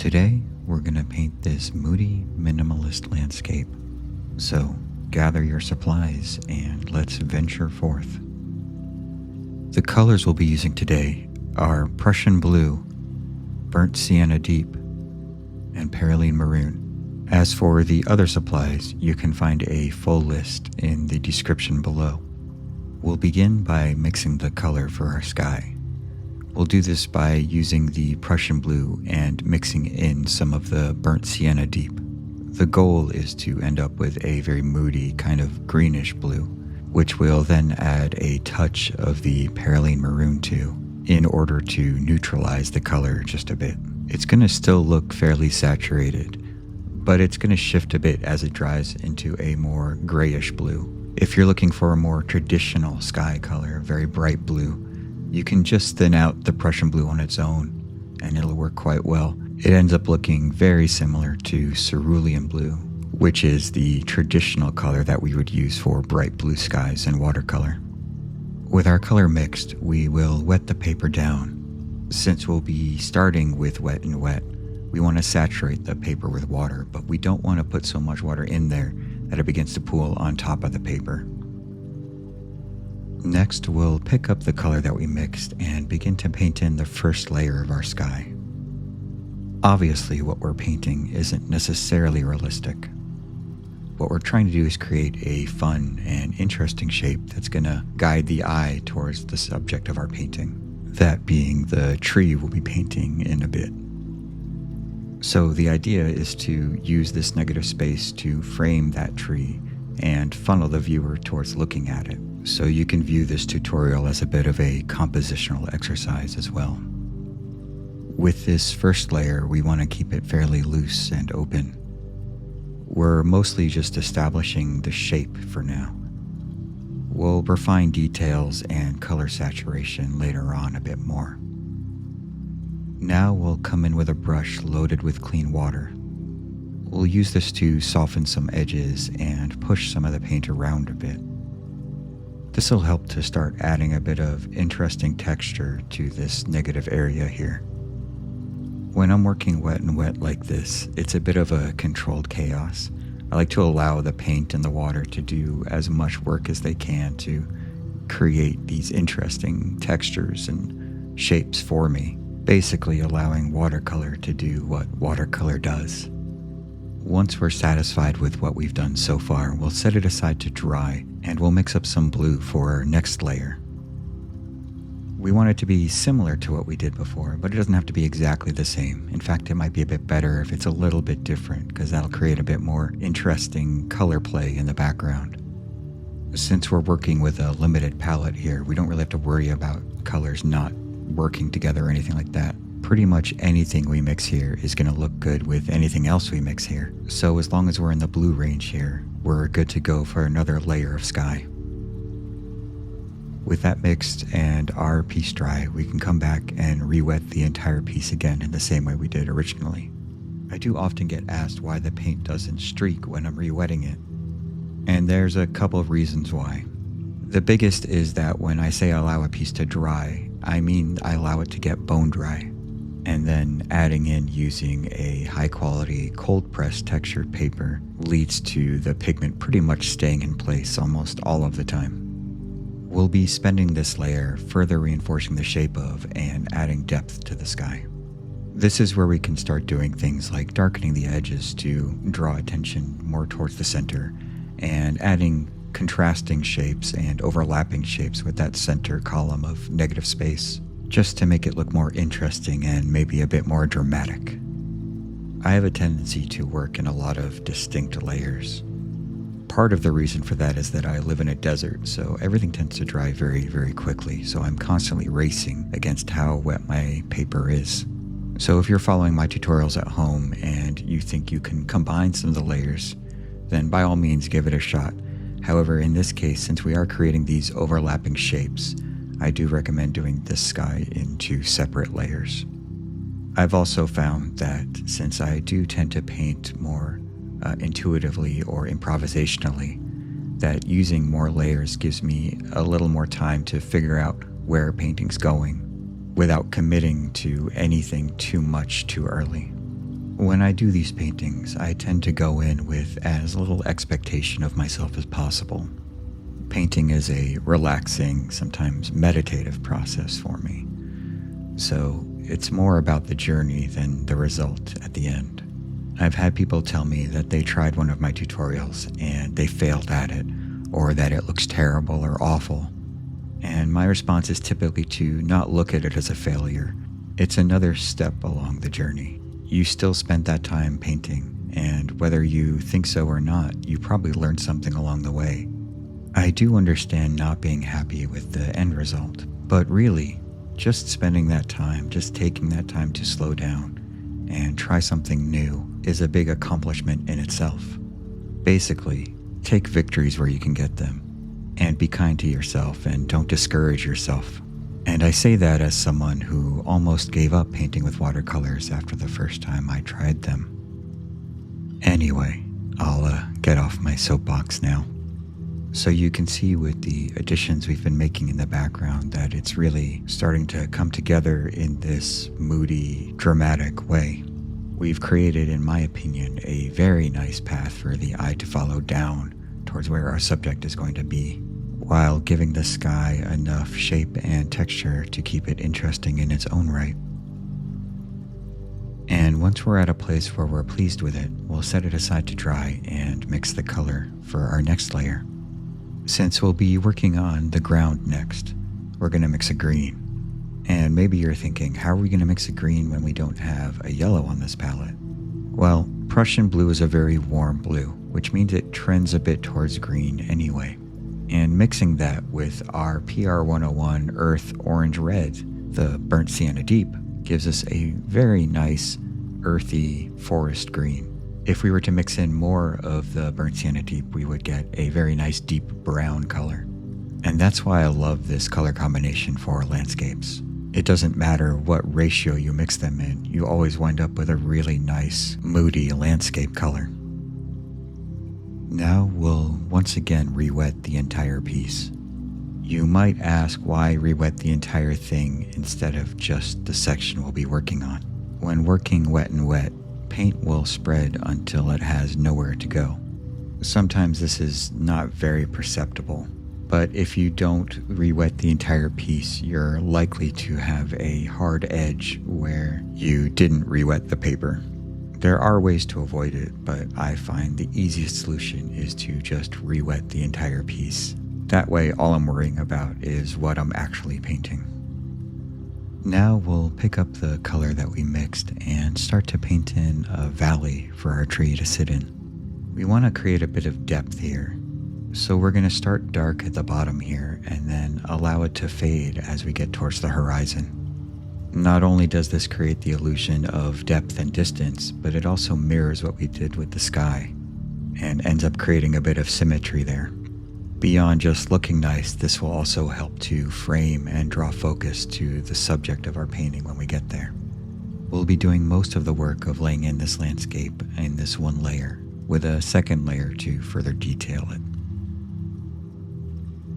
Today, we're going to paint this moody, minimalist landscape. So, gather your supplies and let's venture forth. The colors we'll be using today are Prussian Blue, Burnt Sienna Deep, and Perylene Maroon. As for the other supplies, you can find a full list in the description below. We'll begin by mixing the color for our sky. We'll do this by using the Prussian Blue and mixing in some of the Burnt Sienna Deep. The goal is to end up with a very moody kind of greenish blue, which we'll then add a touch of the Perylene Maroon to in order to neutralize the color just a bit. It's going to still look fairly saturated, but it's going to shift a bit as it dries into a more grayish blue. If you're looking for a more traditional sky color, very bright blue, you can just thin out the Prussian Blue on its own, and it'll work quite well. It ends up looking very similar to cerulean blue, which is the traditional color that we would use for bright blue skies in watercolor. With our color mixed, we will wet the paper down. Since we'll be starting with wet and wet, we want to saturate the paper with water, but we don't want to put so much water in there that it begins to pool on top of the paper. Next, we'll pick up the color that we mixed and begin to paint in the first layer of our sky. Obviously, what we're painting isn't necessarily realistic. What we're trying to do is create a fun and interesting shape that's going to guide the eye towards the subject of our painting, that being the tree we'll be painting in a bit. So the idea is to use this negative space to frame that tree and funnel the viewer towards looking at it. So you can view this tutorial as a bit of a compositional exercise as well. With this first layer, we want to keep it fairly loose and open. We're mostly just establishing the shape for now. We'll refine details and color saturation later on a bit more. Now we'll come in with a brush loaded with clean water. We'll use this to soften some edges and push some of the paint around a bit. This will help to start adding a bit of interesting texture to this negative area here. When I'm working wet and wet like this, it's a bit of a controlled chaos. I like to allow the paint and the water to do as much work as they can to create these interesting textures and shapes for me, basically allowing watercolor to do what watercolor does. Once we're satisfied with what we've done so far, we'll set it aside to dry, and we'll mix up some blue for our next layer. We want it to be similar to what we did before, but it doesn't have to be exactly the same. In fact, it might be a bit better if it's a little bit different, because that'll create a bit more interesting color play in the background. Since we're working with a limited palette here, we don't really have to worry about colors not working together or anything like that. Pretty much anything we mix here is going to look good with anything else we mix here. So as long as we're in the blue range here, we're good to go for another layer of sky. With that mixed and our piece dry, we can come back and re-wet the entire piece again in the same way we did originally. I do often get asked why the paint doesn't streak when I'm re-wetting it. And there's a couple of reasons why. The biggest is that when I say allow a piece to dry, I mean I allow it to get bone dry. And then adding in using a high quality cold press textured paper leads to the pigment pretty much staying in place almost all of the time. We'll be spending this layer further reinforcing the shape of and adding depth to the sky. This is where we can start doing things like darkening the edges to draw attention more towards the center and adding contrasting shapes and overlapping shapes with that center column of negative space, just to make it look more interesting and maybe a bit more dramatic. I have a tendency to work in a lot of distinct layers. Part of the reason for that is that I live in a desert, so everything tends to dry very, very quickly, so I'm constantly racing against how wet my paper is. So if you're following my tutorials at home and you think you can combine some of the layers, then by all means give it a shot. However, in this case, since we are creating these overlapping shapes, I do recommend doing this sky in 2 separate layers. I've also found that since I do tend to paint more intuitively or improvisationally, that using more layers gives me a little more time to figure out where a painting's going without committing to anything too much too early. When I do these paintings, I tend to go in with as little expectation of myself as possible. Painting is a relaxing, sometimes meditative process for me. So it's more about the journey than the result at the end. I've had people tell me that they tried one of my tutorials and they failed at it, or that it looks terrible or awful. And my response is typically to not look at it as a failure. It's another step along the journey. You still spent that time painting, and whether you think so or not, you probably learned something along the way. I do understand not being happy with the end result, but really, just spending that time, just taking that time to slow down and try something new is a big accomplishment in itself. Basically, take victories where you can get them, and be kind to yourself and don't discourage yourself. And I say that as someone who almost gave up painting with watercolors after the first time I tried them. Anyway, I'll get off my soapbox now. So you can see with the additions we've been making in the background that it's really starting to come together in this moody, dramatic way. We've created, in my opinion, a very nice path for the eye to follow down towards where our subject is going to be, while giving the sky enough shape and texture to keep it interesting in its own right. And once we're at a place where we're pleased with it, we'll set it aside to dry and mix the color for our next layer. Since we'll be working on the ground next, we're going to mix a green. And maybe you're thinking, how are we going to mix a green when we don't have a yellow on this palette? Well, Prussian Blue is a very warm blue, which means it trends a bit towards green anyway. And mixing that with our PR101 Earth Orange Red, the burnt Sienna Deep, gives us a very nice earthy forest green. If we were to mix in more of the burnt Sienna Deep, we would get a very nice deep brown color. And that's why I love this color combination for landscapes. It doesn't matter what ratio you mix them in, you always wind up with a really nice, moody landscape color. Now we'll once again re-wet the entire piece. You might ask why re-wet the entire thing instead of just the section we'll be working on. When working wet and wet, paint will spread until it has nowhere to go. Sometimes this is not very perceptible, but if you don't re-wet the entire piece, you're likely to have a hard edge where you didn't re-wet the paper. There are ways to avoid it, but I find the easiest solution is to just re-wet the entire piece. That way, all I'm worrying about is what I'm actually painting. Now we'll pick up the color that we mixed and start to paint in a valley for our tree to sit in. We want to create a bit of depth here, so we're going to start dark at the bottom here and then allow it to fade as we get towards the horizon. Not only does this create the illusion of depth and distance, but it also mirrors what we did with the sky and ends up creating a bit of symmetry there. Beyond just looking nice, this will also help to frame and draw focus to the subject of our painting when we get there. We'll be doing most of the work of laying in this landscape in this one layer, with a second layer to further detail it.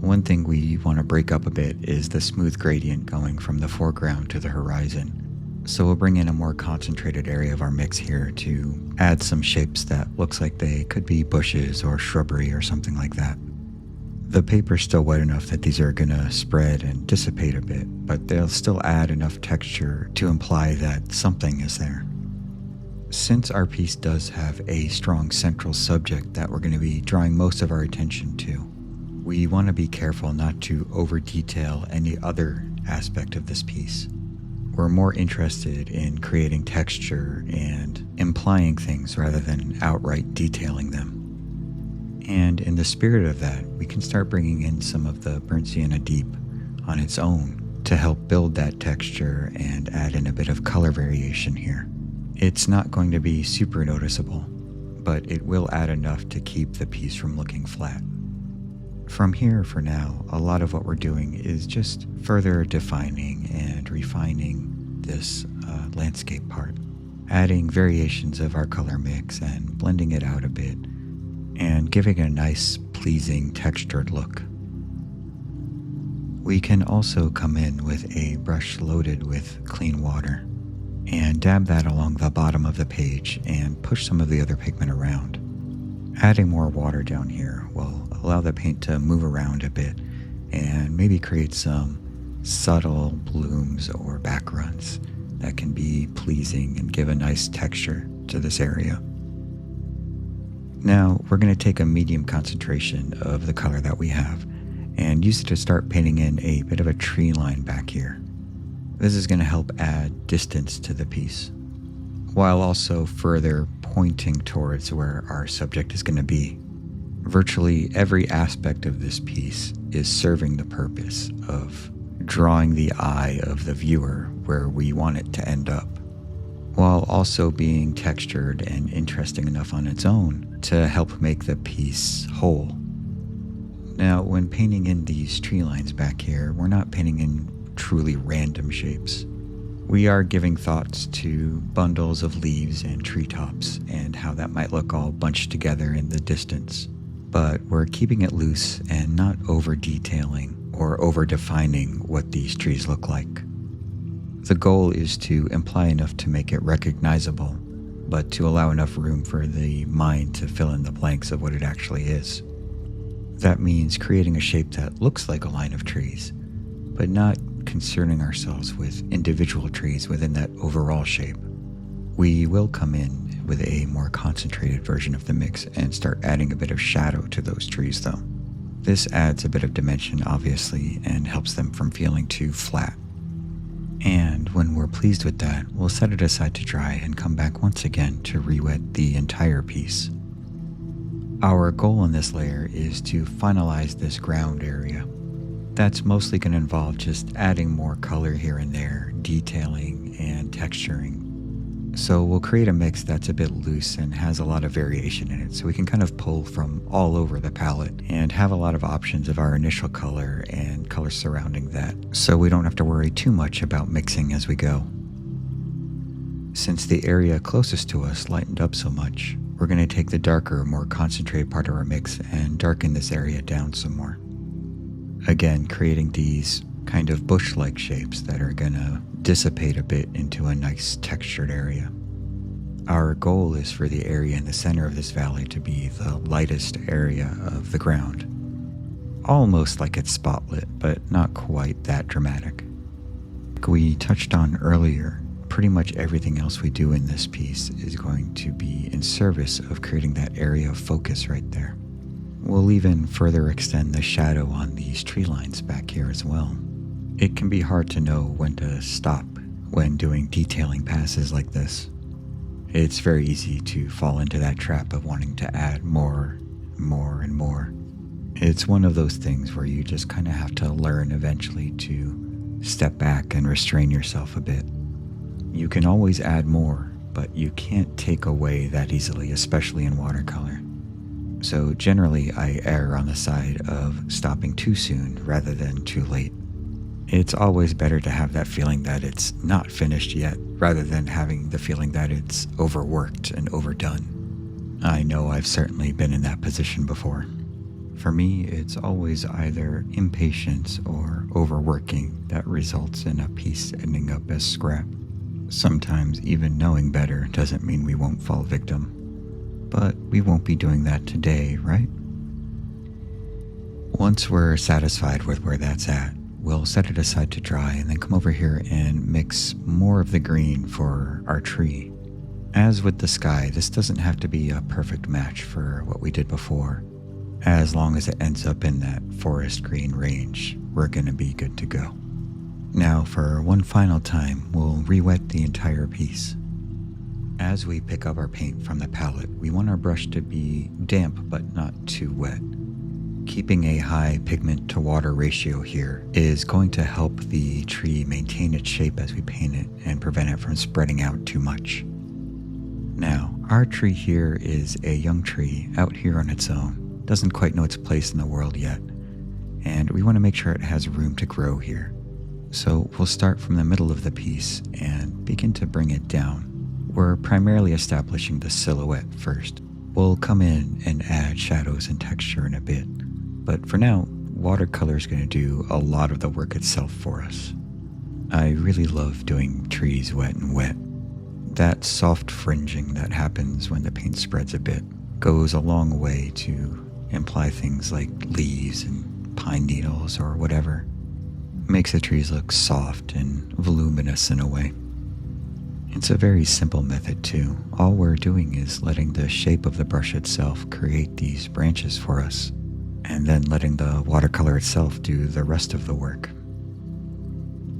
One thing we want to break up a bit is the smooth gradient going from the foreground to the horizon. So we'll bring in a more concentrated area of our mix here to add some shapes that looks like they could be bushes or shrubbery or something like that. The paper's still wet enough that these are going to spread and dissipate a bit, but they'll still add enough texture to imply that something is there. Since our piece does have a strong central subject that we're going to be drawing most of our attention to, we want to be careful not to over-detail any other aspect of this piece. We're more interested in creating texture and implying things rather than outright detailing them. And in the spirit of that, we can start bringing in some of the burnt Sienna Deep on its own to help build that texture and add in a bit of color variation here. It's not going to be super noticeable, but it will add enough to keep the piece from looking flat. From here, for now, a lot of what we're doing is just further defining and refining this landscape part, adding variations of our color mix and blending it out a bit, and giving a nice, pleasing, textured look. We can also come in with a brush loaded with clean water. and dab that along the bottom of the page and push some of the other pigment around. Adding more water down here will allow the paint to move around a bit and maybe create some subtle blooms or backgrounds that can be pleasing and give a nice texture to this area. Now we're going to take a medium concentration of the color that we have and use it to start painting in a bit of a tree line back here. This is going to help add distance to the piece, while also further pointing towards where our subject is going to be. Virtually every aspect of this piece is serving the purpose of drawing the eye of the viewer where we want it to end up, while also being textured and interesting enough on its own to help make the piece whole. Now, when painting in these tree lines back here, we're not painting in truly random shapes. We are giving thoughts to bundles of leaves and treetops and how that might look all bunched together in the distance. But we're keeping it loose and not over-detailing or over-defining what these trees look like. The goal is to imply enough to make it recognizable, but to allow enough room for the mind to fill in the blanks of what it actually is. That means creating a shape that looks like a line of trees, but not concerning ourselves with individual trees within that overall shape. We will come in with a more concentrated version of the mix and start adding a bit of shadow to those trees though. This adds a bit of dimension obviously and helps them from feeling too flat. And when we're pleased with that, we'll set it aside to dry and come back once again to re-wet the entire piece. Our goal in this layer is to finalize this ground area. That's mostly going to involve just adding more color here and there, detailing and texturing. So we'll create a mix that's a bit loose and has a lot of variation in it, so we can kind of pull from all over the palette and have a lot of options of our initial color and color surrounding that, so we don't have to worry too much about mixing as we go. Since the area closest to us lightened up so much, we're going to take the darker, more concentrated part of our mix and darken this area down some more. Again, creating these kind of bush-like shapes that are going to dissipate a bit into a nice textured area. Our goal is for the area in the center of this valley to be the lightest area of the ground. Almost like it's spotlit, but not quite that dramatic. Like we touched on earlier, pretty much everything else we do in this piece is going to be in service of creating that area of focus right there. We'll even further extend the shadow on these tree lines back here as well. It can be hard to know when to stop when doing detailing passes like this. It's very easy to fall into that trap of wanting to add more, and more. It's one of those things where you just kind of have to learn eventually to step back and restrain yourself a bit. You can always add more, but you can't take away that easily, especially in watercolor. So generally I err on the side of stopping too soon rather than too late. It's always better to have that feeling that it's not finished yet rather than having the feeling that it's overworked and overdone. I know I've certainly been in that position before. For me, it's always either impatience or overworking that results in a piece ending up as scrap. Sometimes even knowing better doesn't mean we won't fall victim. But we won't be doing that today, right? Once we're satisfied with where that's at, we'll set it aside to dry and then come over here and mix more of the green for our tree. As with the sky, this doesn't have to be a perfect match for what we did before. As long as it ends up in that forest green range, we're going to be good to go. Now for one final time, we'll re-wet the entire piece. As we pick up our paint from the palette, we want our brush to be damp but not too wet. Keeping a high pigment to water ratio here is going to help the tree maintain its shape as we paint it and prevent it from spreading out too much. Now, our tree here is a young tree out here on its own, doesn't quite know its place in the world yet, and we want to make sure it has room to grow here. So we'll start from the middle of the piece and begin to bring it down. We're primarily establishing the silhouette first. We'll come in and add shadows and texture in a bit, but for now, watercolor is going to do a lot of the work itself for us. I really love doing trees wet and wet. That soft fringing that happens when the paint spreads a bit goes a long way to imply things like leaves and pine needles or whatever. Makes the trees look soft and voluminous in a way. It's a very simple method too. All we're doing is letting the shape of the brush itself create these branches for us, and then letting the watercolor itself do the rest of the work.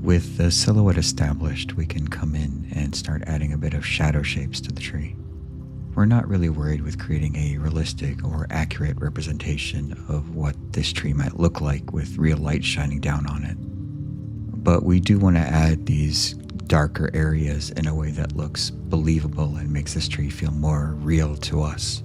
With the silhouette established, we can come in and start adding a bit of shadow shapes to the tree. We're not really worried with creating a realistic or accurate representation of what this tree might look like with real light shining down on it. But we do want to add these darker areas in a way that looks believable and makes this tree feel more real to us.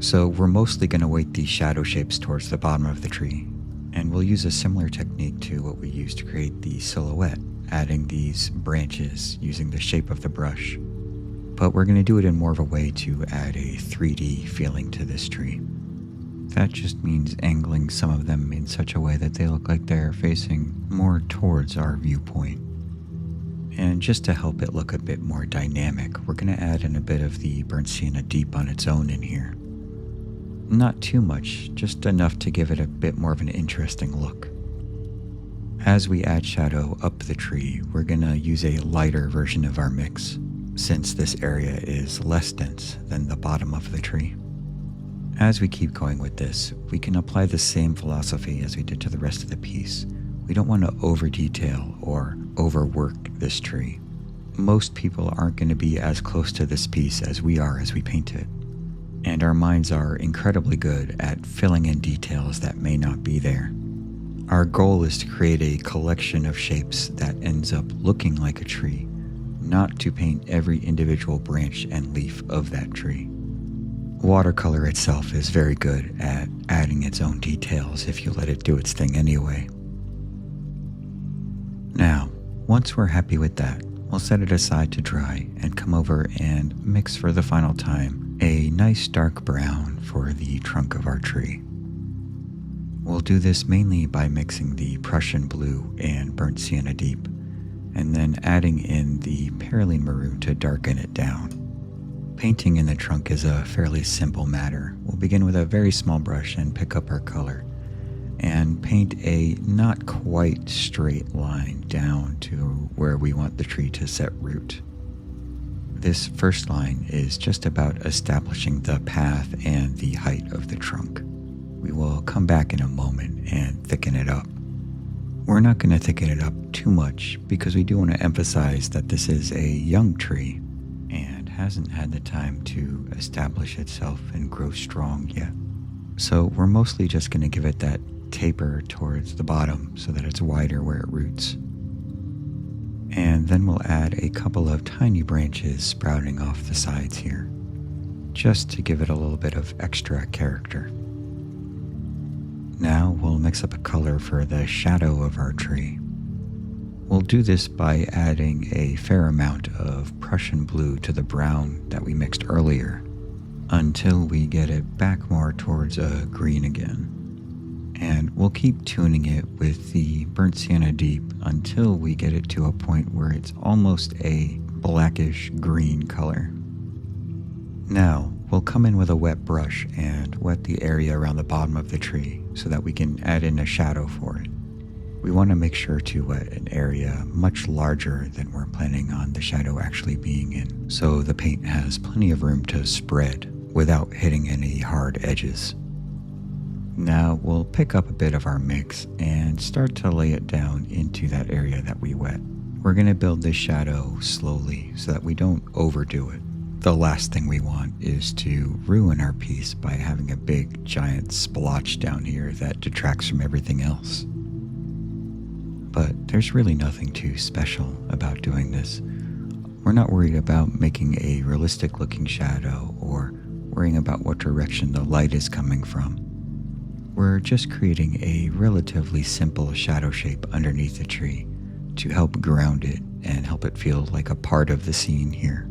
So we're mostly going to weight these shadow shapes towards the bottom of the tree, and we'll use a similar technique to what we used to create the silhouette, adding these branches using the shape of the brush. But we're going to do it in more of a way to add a 3D feeling to this tree. That just means angling some of them in such a way that they look like they're facing more towards our viewpoint. And just to help it look a bit more dynamic, we're going to add in a bit of the burnt Sienna Deep on its own in here. Not too much, just enough to give it a bit more of an interesting look. As we add shadow up the tree, we're going to use a lighter version of our mix, since this area is less dense than the bottom of the tree. As we keep going with this, we can apply the same philosophy as we did to the rest of the piece. We don't want to over-detail or overwork this tree. Most people aren't going to be as close to this piece as we are as we paint it. And our minds are incredibly good at filling in details that may not be there. Our goal is to create a collection of shapes that ends up looking like a tree, not to paint every individual branch and leaf of that tree. Watercolor itself is very good at adding its own details if you let it do its thing anyway. Now, once we're happy with that, we'll set it aside to dry and come over and mix for the final time a nice dark brown for the trunk of our tree. We'll do this mainly by mixing the Prussian Blue and burnt Sienna Deep, and then adding in the Perylene Maroon to darken it down. Painting in the trunk is a fairly simple matter. We'll begin with a very small brush and pick up our color, and paint a not quite straight line down to where we want the tree to set root. This first line is just about establishing the path and the height of the trunk. We will come back in a moment and thicken it up. We're not going to thicken it up too much because we do want to emphasize that this is a young tree and hasn't had the time to establish itself and grow strong yet. So we're mostly just going to give it that taper towards the bottom so that it's wider where it roots. And then we'll add a couple of tiny branches sprouting off the sides here, just to give it a little bit of extra character. Now we'll mix up a color for the shadow of our tree. We'll do this by adding a fair amount of Prussian Blue to the brown that we mixed earlier, until we get it back more towards a green again. And we'll keep tuning it with the burnt Sienna Deep until we get it to a point where it's almost a blackish green color. Now, we'll come in with a wet brush and wet the area around the bottom of the tree so that we can add in a shadow for it. We want to make sure to wet an area much larger than we're planning on the shadow actually being in, so the paint has plenty of room to spread without hitting any hard edges. Now we'll pick up a bit of our mix and start to lay it down into that area that we wet. We're going to build this shadow slowly so that we don't overdo it. The last thing we want is to ruin our piece by having a big giant splotch down here that detracts from everything else. But there's really nothing too special about doing this. We're not worried about making a realistic looking shadow or worrying about what direction the light is coming from. We're just creating a relatively simple shadow shape underneath the tree to help ground it and help it feel like a part of the scene here.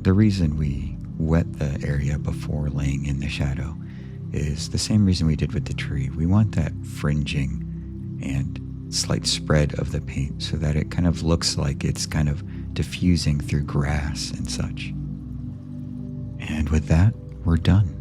The reason we wet the area before laying in the shadow is the same reason we did with the tree. We want that fringing and slight spread of the paint so that it kind of looks like it's kind of diffusing through grass and such. And with that, we're done.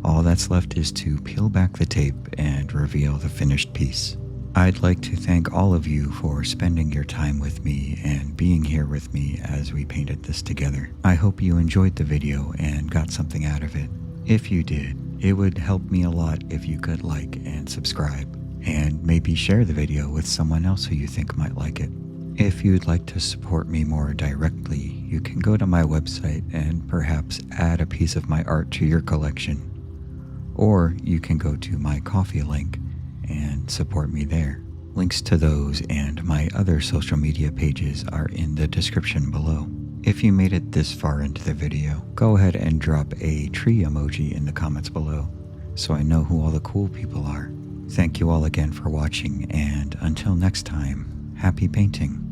All that's left is to peel back the tape and reveal the finished piece. I'd like to thank all of you for spending your time with me and being here with me as we painted this together. I hope you enjoyed the video and got something out of it. If you did, it would help me a lot if you could like and subscribe, and maybe share the video with someone else who you think might like it. If you'd like to support me more directly, you can go to my website and perhaps add a piece of my art to your collection. Or you can go to my Ko-fi link and support me there. Links to those and my other social media pages are in the description below. If you made it this far into the video, go ahead and drop a tree emoji in the comments below so I know who all the cool people are. Thank you all again for watching, and until next time, happy painting.